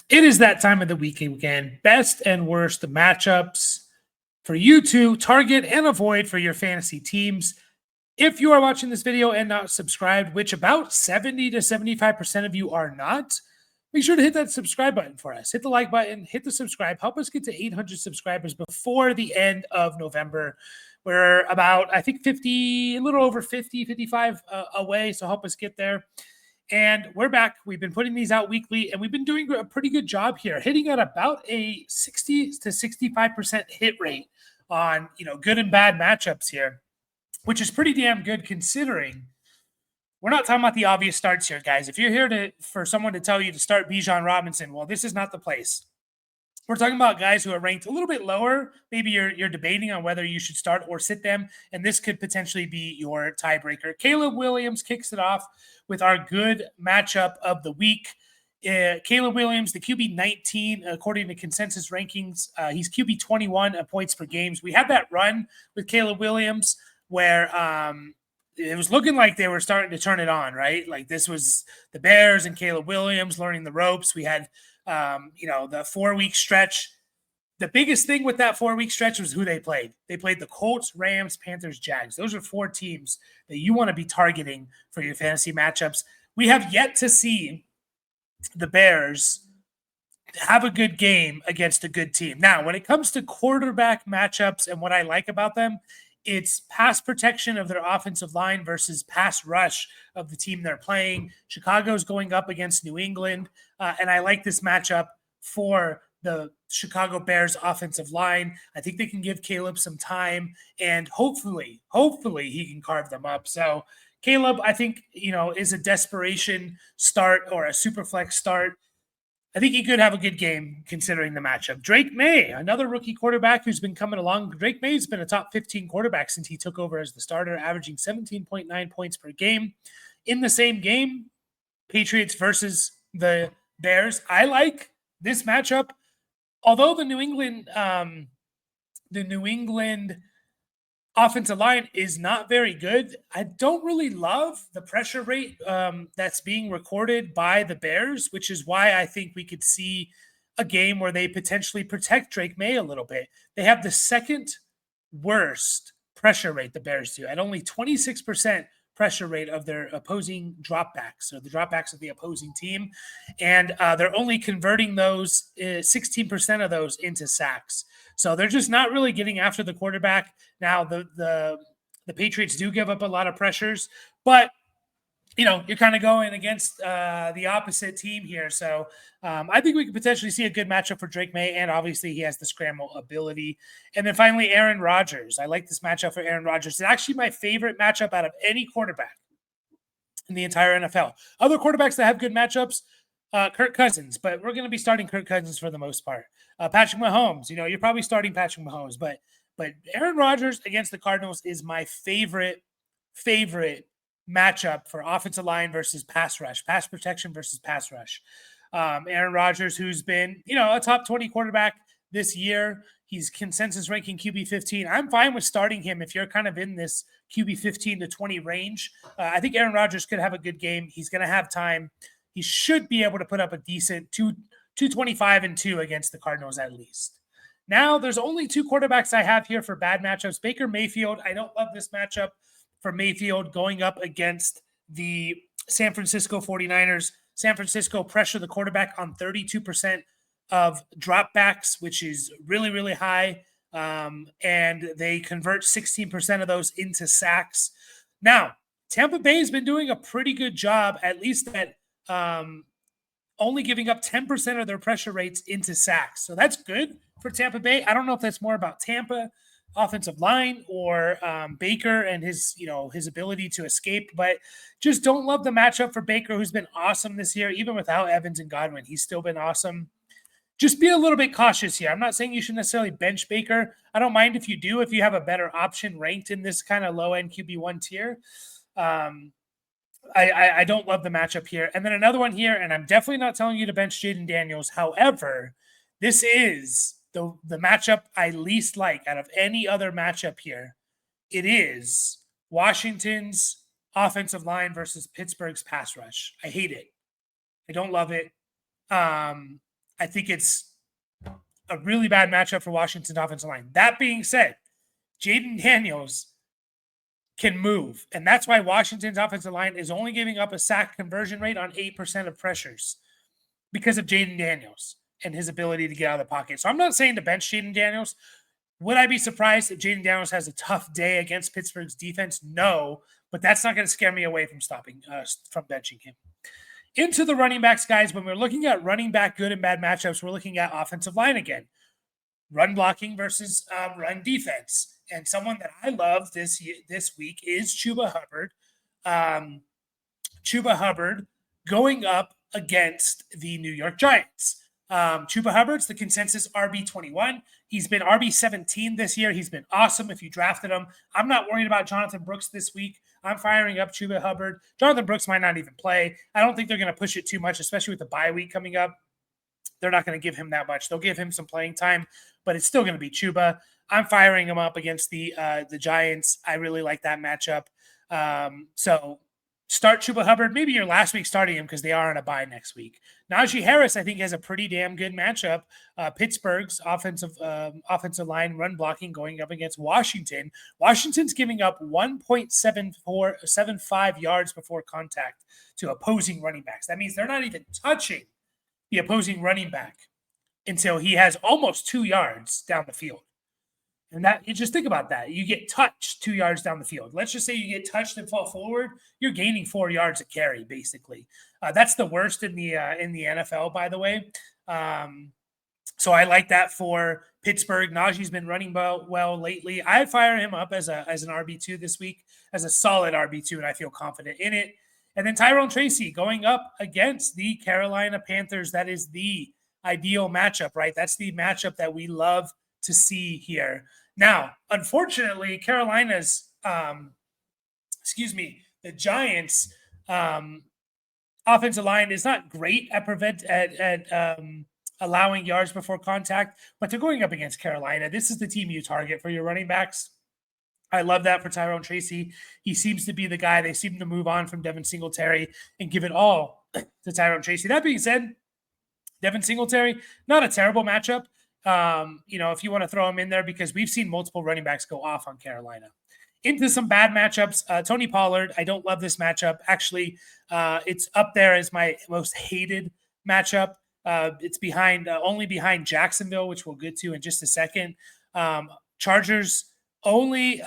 It is that time of the week again. Best and worst matchups for you to target and avoid for your fantasy teams. If you are watching this video and not subscribed, which about 70 to 75% of you are not, make sure to hit that subscribe button for us. Hit the like button, hit the subscribe. Help us get to 800 subscribers before the end of November. We're about, I think, 50, a little over 50, 55 away. So help us get there. And we're back. We've been putting these out weekly, and we've been doing a pretty good job here, hitting at about a 60 to 65% hit rate on good and bad matchups here, which is pretty damn good considering we're not talking about the obvious starts here, guys. If you're here for someone to tell you to start Bijan Robinson, well, this is not the place. We're talking about guys who are ranked a little bit lower. Maybe you're debating on whether you should start or sit them, and this could potentially be your tiebreaker. Caleb Williams kicks it off with our good matchup of the week. Caleb Williams, the QB 19, according to consensus rankings. He's QB 21 points per games. We had that run with Caleb Williams where it was looking like they were starting to turn it on, right? Like this was the Bears and Caleb Williams learning the ropes. We had the 4-week stretch. The biggest thing with that 4-week stretch was who they played. They played the Colts, Rams, Panthers, Jags. Those are 4 teams that you want to be targeting for your fantasy matchups. We have yet to see the Bears have a good game against a good team. Now, when it comes to quarterback matchups and what I like about them, it's pass protection of their offensive line versus pass rush of the team they're playing. Chicago's going up against New England, and I like this matchup for the Chicago Bears offensive line. I think they can give Caleb some time, and hopefully he can carve them up. So Caleb, I think, is a desperation start or a super flex start. I think he could have a good game considering the matchup. Drake May, another rookie quarterback who's been coming along. Drake May's been a top 15 quarterback since he took over as the starter, averaging 17.9 points per game. In the same game, Patriots versus the Bears. I like this matchup. Although the New England offensive line is not very good, I don't really love the pressure rate that's being recorded by the Bears, which is why I think we could see a game where they potentially protect Drake May a little bit. They have the second worst pressure rate, the Bears do, at only 26% pressure rate of their opposing dropbacks, or the dropbacks of the opposing team. And they're only converting those 16% of those into sacks. So they're just not really getting after the quarterback. Now, the Patriots do give up a lot of pressures, but you're kind of going against the opposite team here. So I think we could potentially see a good matchup for Drake May, and obviously he has the scramble ability. And then finally, Aaron Rodgers. I like this matchup for Aaron Rodgers. It's actually my favorite matchup out of any quarterback in the entire NFL. Other quarterbacks that have good matchups, Kirk Cousins, but we're going to be starting Kirk Cousins for the most part. Patrick Mahomes, you're probably starting Patrick Mahomes, but Aaron Rodgers against the Cardinals is my favorite matchup for offensive line versus pass rush, pass protection versus pass rush. Aaron Rodgers, who's been, a top 20 quarterback this year. He's consensus ranking QB 15. I'm fine with starting him if you're kind of in this QB 15 to 20 range. I think Aaron Rodgers could have a good game. He's going to have time. He should be able to put up a decent 225-2 against the Cardinals at least. Now, there's only 2 quarterbacks I have here for bad matchups. Baker Mayfield, I don't love this matchup for Mayfield going up against the San Francisco 49ers. San Francisco pressure the quarterback on 32% of dropbacks, which is really, really high. And they convert 16% of those into sacks. Now, Tampa Bay has been doing a pretty good job, at least at only giving up 10% of their pressure rates into sacks. So that's good for Tampa Bay. I don't know if that's more about Tampa offensive line or Baker and his ability to escape, but just don't love the matchup for Baker, who's been awesome this year. Even without Evans and Godwin, he's still been awesome. Just be a little bit cautious here. I'm not saying you should necessarily bench Baker. I don't mind if you do, if you have a better option ranked in this kind of low-end QB1 tier. I don't love the matchup here. And then another one here, and I'm definitely not telling you to bench Jaden Daniels. However, this is the matchup I least like out of any other matchup here. It is Washington's offensive line versus Pittsburgh's pass rush. I hate it. I don't love it. I think it's a really bad matchup for Washington's offensive line. That being said, Jaden Daniels can move. And that's why Washington's offensive line is only giving up a sack conversion rate on 8% of pressures because of Jaden Daniels and his ability to get out of the pocket. So I'm not saying to bench Jaden Daniels. Would I be surprised if Jaden Daniels has a tough day against Pittsburgh's defense? No, but that's not going to scare me away from from benching him. Into the running backs, guys, when we're looking at running back good and bad matchups, we're looking at offensive line again. Run blocking versus run defense. And someone that I love this week is Chuba Hubbard. Chuba Hubbard going up against the New York Giants. Chuba Hubbard's the consensus RB21. He's been RB17 this year. He's been awesome if you drafted him. I'm not worried about Jonathan Brooks this week. I'm firing up Chuba Hubbard. Jonathan Brooks might not even play. I don't think they're going to push it too much, especially with the bye week coming up. They're not going to give him that much. They'll give him some playing time, but it's still going to be Chuba. I'm firing him up against the Giants. I really like that matchup. So start Chuba Hubbard. Maybe your last week starting him because they are on a bye next week. Najee Harris, I think, has a pretty damn good matchup. Pittsburgh's offensive line run blocking going up against Washington. Washington's giving up 1.75 yards before contact to opposing running backs. That means they're not even touching the opposing running back until he has almost 2 yards down the field. And that, you just think about that. You get touched 2 yards down the field. Let's just say you get touched and fall forward. You're gaining 4 yards a carry, basically. That's the worst in the NFL, by the way. So I like that for Pittsburgh. Najee's been running well lately. I fire him up as an RB2 this week, as a solid RB2, and I feel confident in it. And then Tyrone Tracy going up against the Carolina Panthers. That is the ideal matchup, right? That's the matchup that we love to see here. Now, unfortunately, Carolina's, the Giants' offensive line is not great at allowing yards before contact, but they're going up against Carolina. This is the team you target for your running backs. I love that for Tyrone Tracy. He seems to be the guy. They seem to move on from Devin Singletary and give it all to Tyrone Tracy. That being said, Devin Singletary, not a terrible matchup. If you want to throw him in there, because we've seen multiple running backs go off on Carolina. Into some bad matchups. Tony Pollard, I don't love this matchup. Actually, it's up there as my most hated matchup. It's only behind Jacksonville, which we'll get to in just a second. Chargers only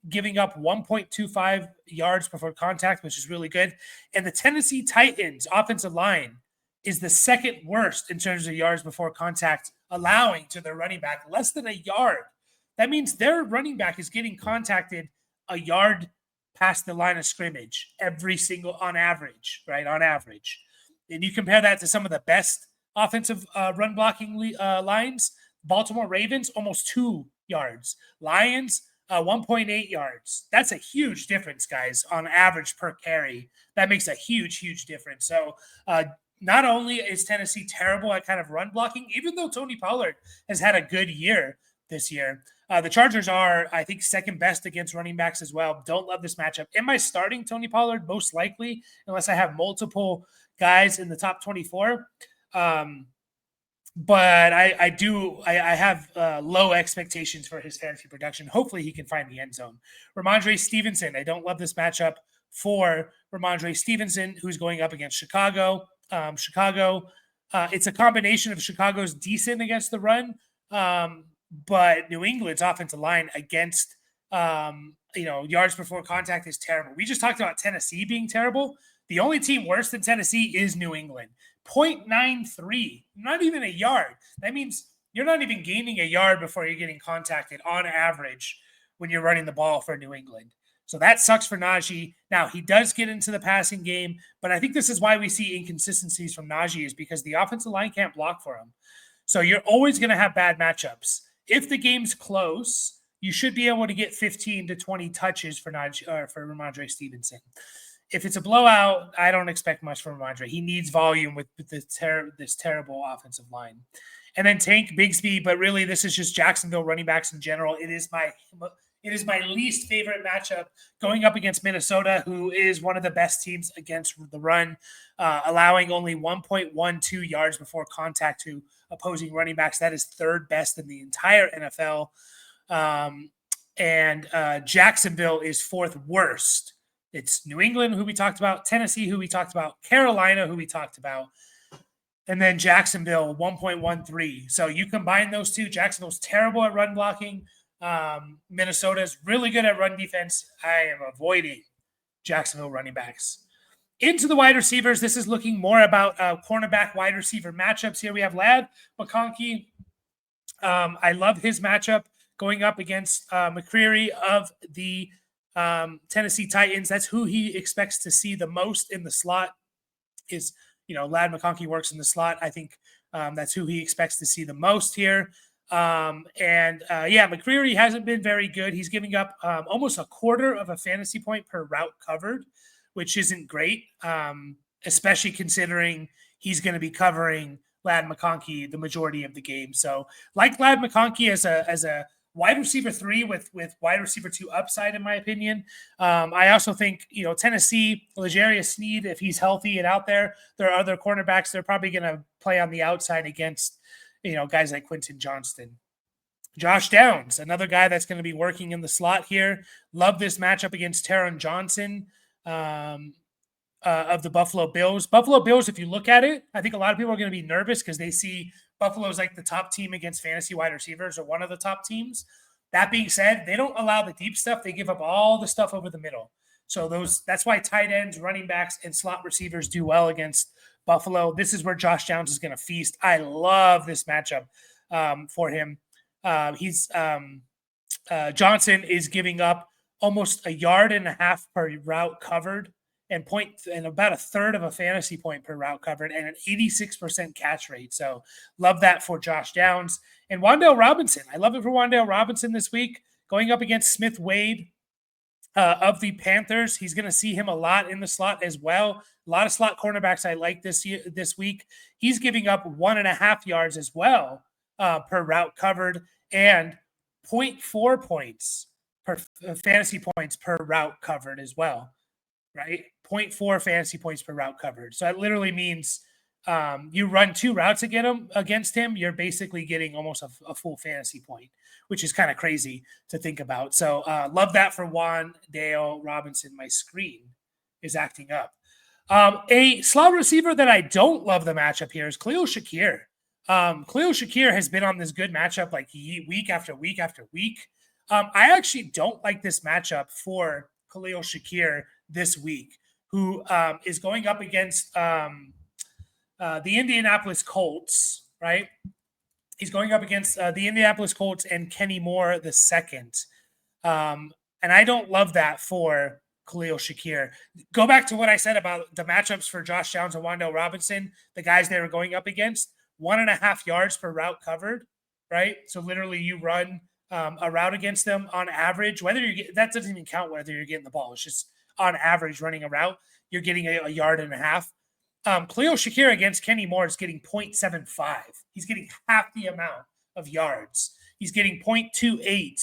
giving up 1.25 yards before contact, which is really good. And the Tennessee Titans offensive line is the second worst in terms of yards before contact, allowing to their running back less than a yard. That means their running back is getting contacted a yard past the line of scrimmage on average, right? On average. And you compare that to some of the best offensive run blocking lines. Baltimore Ravens, almost 2 yards. Lions, 1.8 yards. That's a huge difference, guys, on average per carry. That makes a huge, huge difference. So not only is Tennessee terrible at kind of run blocking, even though Tony Pollard has had a good year this year, the Chargers are, I think, second best against running backs as well. Don't love this matchup. Am I starting Tony Pollard? Most likely, unless I have multiple guys in the top 24. But I have low expectations for his fantasy production. Hopefully he can find the end zone. Ramondre Stevenson. I don't love this matchup for Ramondre Stevenson, who's going up against Chicago. It's a combination of Chicago's decent against the run, but New England's offensive line against yards before contact is terrible. We just talked about Tennessee being terrible. The only team worse than Tennessee is New England. 0.93, not even a yard. That means you're not even gaining a yard before you're getting contacted on average when you're running the ball for New England. So that sucks for Najee. Now, he does get into the passing game, but I think this is why we see inconsistencies from Najee, is because the offensive line can't block for him. So you're always going to have bad matchups. If the game's close, you should be able to get 15 to 20 touches for Ramondre Stevenson. If it's a blowout, I don't expect much from Ramondre. He needs volume with this terrible offensive line. And then Tank Bigsby, but really this is just Jacksonville running backs in general. It is my least favorite matchup going up against Minnesota, who is one of the best teams against the run, allowing only 1.12 yards before contact to opposing running backs. That is third best in the entire NFL. And Jacksonville is fourth worst. It's New England, who we talked about, Tennessee, who we talked about, Carolina, who we talked about, and then Jacksonville, 1.13. So you combine those two. Jacksonville's terrible at run blocking. Minnesota is really good at run defense. I am avoiding Jacksonville running backs. Into the wide receivers, this is looking more about cornerback wide receiver matchups. Here we have Ladd McConkey. I love his matchup going up against McCreary of the Tennessee Titans. That's who he expects to see the most in the slot is, Ladd McConkey works in the slot. I think that's who he expects to see the most here. McCreary hasn't been very good. He's giving up almost a quarter of a fantasy point per route covered, which isn't great, especially considering he's going to be covering Ladd McConkey the majority of the game. So like Ladd McConkey as a wide receiver 3 with wide receiver 2 upside, in my opinion. I also think, Tennessee, L'Jarius Sneed, if he's healthy and out there are other cornerbacks. They're probably going to play on the outside against, guys like Quentin Johnston. Josh Downs, another guy that's going to be working in the slot here. Love this matchup against Taron Johnson of the Buffalo Bills. Buffalo Bills, if you look at it, I think a lot of people are going to be nervous because they see Buffalo's like the top team against fantasy wide receivers, or one of the top teams. That being said, they don't allow the deep stuff. They give up all the stuff over the middle. So that's why tight ends, running backs, and slot receivers do well against Buffalo. This is where Josh Downs is going to feast. I love this matchup for him. Johnson is giving up almost 1.5 yards per route covered, and about a third of a fantasy point per route covered, and an 86% catch rate. So love that for Josh Downs. And Wan'Dale Robinson. I love it for Wan'Dale Robinson this week, going up against Smith Wade of the Panthers. He's going to see him a lot in the slot as well. A lot of slot cornerbacks I like this week. He's giving up 1.5 yards as well per route covered, and 0.4 points per fantasy points per route covered as well. Right? 0.4 fantasy points per route covered. So that literally means you run 2 routes against him, you're basically getting almost a full fantasy point, which is kind of crazy to think about. So love that for Wan'Dale Robinson. My screen is acting up. A slot receiver that I don't love the matchup here is Khalil Shakir. Khalil Shakir has been on this good matchup like week after week after week. I actually don't like this matchup for Khalil Shakir this week, who is going up against the Indianapolis Colts, right? He's going up against the Indianapolis Colts and Kenny Moore II. And I don't love that for Khalil Shakir. Go back to what I said about the matchups for Josh Downs and Wan'Dale Robinson, the guys they were going up against, 1.5 yards per route covered, right? So literally you run a route against them on average, that doesn't even count whether you're getting the ball. It's just on average running a route, you're getting 1.5 yards. Khalil Shakir against Kenny Moore is getting 0.75. He's getting half the amount of yards. He's getting 0.28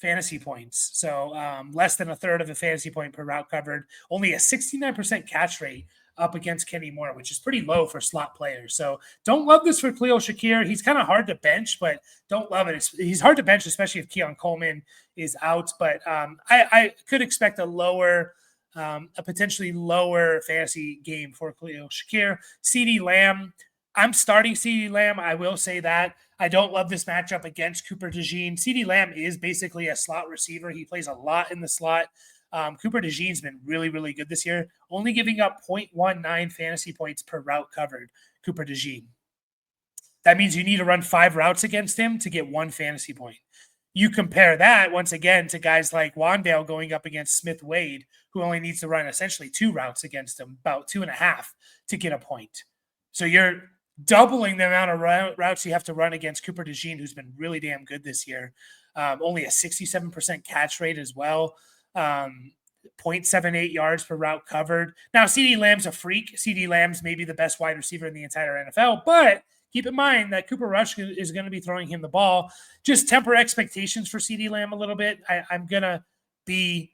fantasy points. So less than a third of a fantasy point per route covered. Only a 69% catch rate up against Kenny Moore, which is pretty low for slot players. So don't love this for Khalil Shakir. He's kind of hard to bench, but don't love it. He's hard to bench, especially if Keon Coleman is out. But I could expect a potentially lower fantasy game for Khalil Shakir. CeeDee Lamb. I'm starting CeeDee Lamb. I will say that. I don't love this matchup against Cooper DeJean. CeeDee Lamb is basically a slot receiver. He plays a lot in the slot. Cooper DeJean's been really, really good this year, only giving up 0.19 fantasy points per route covered, Cooper DeJean. That means you need to run 5 routes against him to get 1 fantasy point. You compare that, once again, to guys like Wan'Dale going up against Smith Wade, who only needs to run essentially 2 routes against him, about 2.5 to get a point. So you're doubling the amount of routes you have to run against Cooper DeJean, who's been really damn good this year. Only a 67% catch rate as well. 0.78 yards per route covered. Now, CeeDee Lamb's a freak. CeeDee Lamb's maybe the best wide receiver in the entire NFL, but keep in mind that Cooper Rush is going to be throwing him the ball. Just temper expectations for CeeDee Lamb a little bit. I'm going to be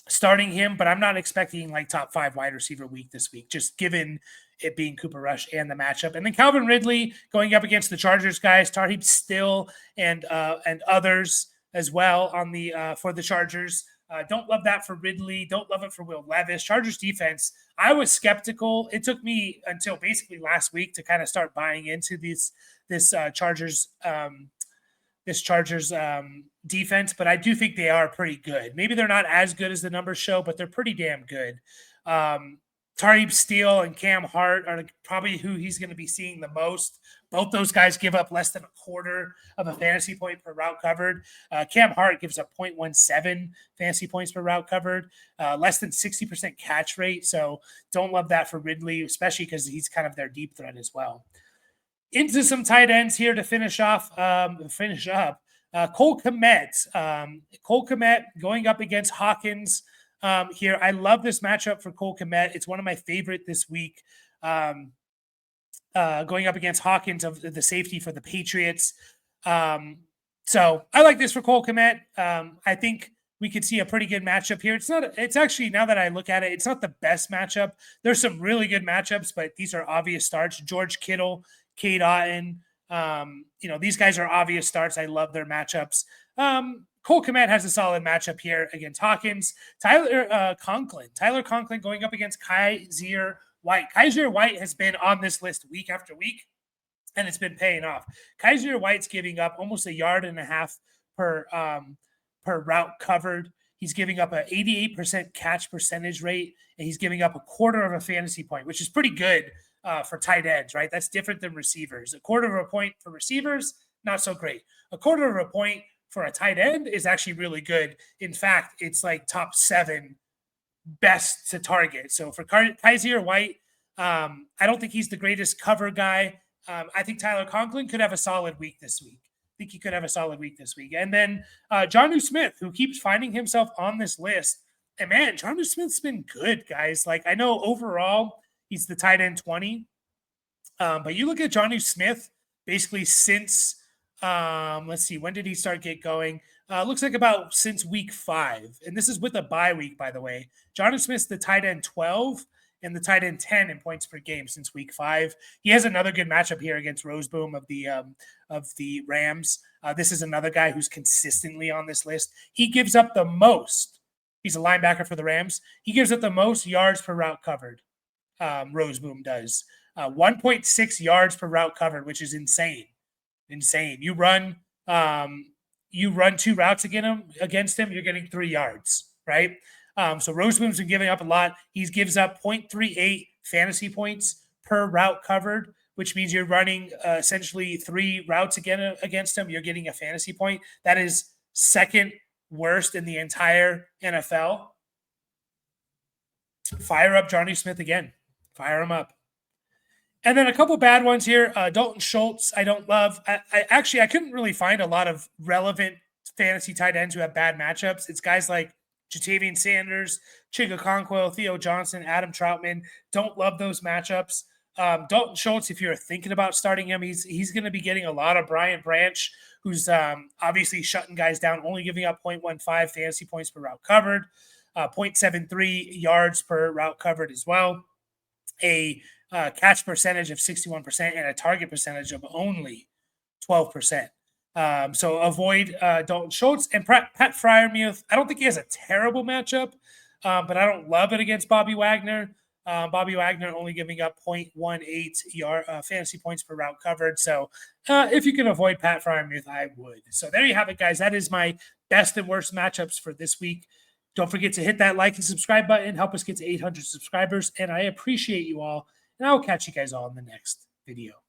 starting him, but I'm not expecting like top 5 wide receiver week this week, just given it being Cooper Rush and the matchup. And then Calvin Ridley going up against the Chargers guys, Tarheeb Still and others as well on the for the Chargers. Don't love that for Ridley. Don't love it for Will Levis. Chargers defense, I was skeptical. It took me until basically last week to kind of start buying into this Chargers defense, but I do think they are pretty good. Maybe they're not as good as the numbers show, but they're pretty damn good. Tarheeb Steele and Cam Hart are probably who he's going to be seeing the most. Both those guys give up less than a quarter of a fantasy point per route covered. Cam Hart gives up 0.17 fantasy points per route covered, less than 60% catch rate. So don't love that for Ridley, especially because he's kind of their deep threat as well. Into some tight ends here to finish up. Cole Kmet. Cole Kmet going up against Hawkins here. I love this matchup for Cole Kmet. It's one of my favorite this week. Going up against Hawkins of the safety for the Patriots. So I like this for Cole Kmet. I think we could see a pretty good matchup here. It's actually, now that I look at it, it's not the best matchup. There's some really good matchups, but these are obvious starts. George Kittle, Cade Otton, these guys are obvious starts. I love their matchups. Cole Kmet has a solid matchup here against Hawkins. Tyler Conklin going up against Kaiser White. Kaiser White has been on this list week after week, and it's been paying off. Kaiser White's giving up almost 1.5 yards per route covered. He's giving up an 88% catch percentage rate, and he's giving up a quarter of a fantasy point, which is pretty good for tight ends, right? That's different than receivers. A quarter of a point for receivers, not so great. A quarter of a point for a tight end is actually really good. In fact, it's like top 7 best to target. So for Kaiser White, I don't think he's the greatest cover guy. I think Tyler Conklin could have a solid week this week. And then Jonnu Smith, who keeps finding himself on this list. And man, Jonnu Smith's been good, guys. Like, I know overall he's the tight end 20. But you look at Jonnu Smith basically since, let's see, when did he start get going? Looks like about since week 5. And this is with a bye week, by the way. Jonnu Smith's the tight end 12 and the tight end 10 in points per game since week 5. He has another good matchup here against Roseboom of the Rams. This is another guy who's consistently on this list. He gives up the most. He's a linebacker for the Rams. He gives up the most yards per route covered. Roseboom does 1.6 yards per route covered, which is insane. You run 2 routes against him, you're getting 3 yards, right? So Roseboom's been giving up a lot. He gives up 0.38 fantasy points per route covered, which means you're running essentially 3 routes against him. You're getting a fantasy point. That is second worst in the entire NFL. Fire up Jonnu Smith again. Fire him up. And then a couple bad ones here. Dalton Schultz, I don't love. I couldn't really find a lot of relevant fantasy tight ends who have bad matchups. It's guys like Jatavian Sanders, Chig Okonkwo, Theo Johnson, Adam Troutman. Don't love those matchups. Dalton Schultz, if you're thinking about starting him, he's going to be getting a lot of Brian Branch, who's obviously shutting guys down, only giving up 0.15 fantasy points per route covered, 0.73 yards per route covered as well. A catch percentage of 61% and a target percentage of only 12%. So avoid Dalton Schultz and Pat Freiermuth. I don't think he has a terrible matchup, but I don't love it against Bobby Wagner. Bobby Wagner only giving up 0.18 fantasy points per route covered. So if you can avoid Pat Freiermuth, I would. So there you have it, guys. That is my best and worst matchups for this week. Don't forget to hit that like and subscribe button. Help us get to 800 subscribers. And I appreciate you all. And I will catch you guys all in the next video.